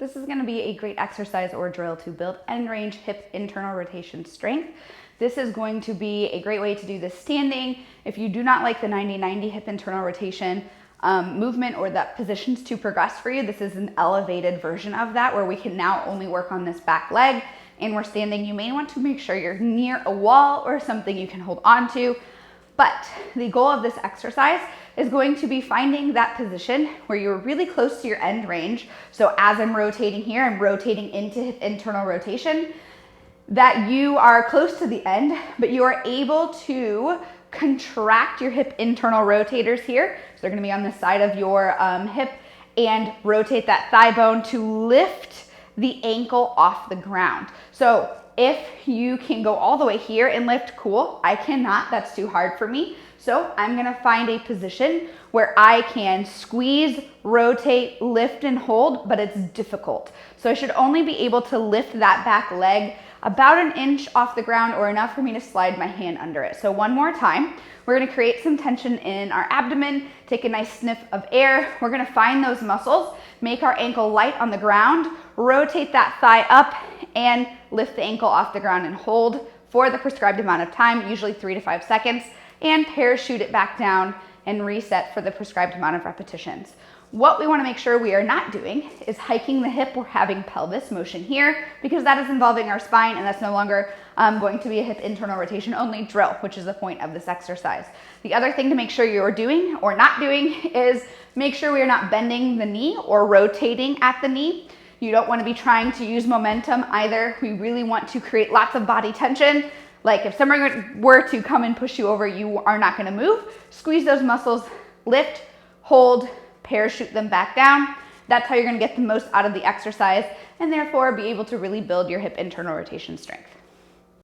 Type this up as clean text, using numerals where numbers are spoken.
This is going to be a great exercise or drill to build end range hip internal rotation strength. This is going to be a great way to do this standing. If you do not like the 90-90 hip internal rotation movement or that positions to progress for you, this is an elevated version of that where we can now only work on this back leg and we're standing. You may want to make sure you're near a wall or something you can hold on to. But the goal of this exercise is going to be finding that position where you're really close to your end range. So as I'm rotating here, I'm rotating into hip internal rotation, that you are close to the end, but you are able to contract your hip internal rotators here. So they're gonna be on the side of your hip, and rotate that thigh bone to lift the ankle off the ground. So if you can go all the way here and lift, cool. I cannot, that's too hard for me. So I'm gonna find a position where I can squeeze, rotate, lift, and hold, but it's difficult. So I should only be able to lift that back leg about an inch off the ground or enough for me to slide my hand under it. So one more time, we're gonna create some tension in our abdomen, take a nice sniff of air. We're gonna find those muscles, make our ankle light on the ground, rotate that thigh up, and lift the ankle off the ground and hold for the prescribed amount of time, usually 3 to 5 seconds, and parachute it back down and reset for the prescribed amount of repetitions. What we want to make sure we are not doing is hiking the hip or having pelvis motion here, because that is involving our spine, and that's no longer going to be a hip internal rotation only drill, which is the point of this exercise. The other thing to make sure you're doing or not doing is make sure we are not bending the knee or rotating at the knee. You don't want to be trying to use momentum either. We really want to create lots of body tension. Like if someone were to come and push you over, you are not going to move. Squeeze those muscles, lift, hold, parachute them back down. That's how you're going to get the most out of the exercise and therefore be able to really build your hip internal rotation strength.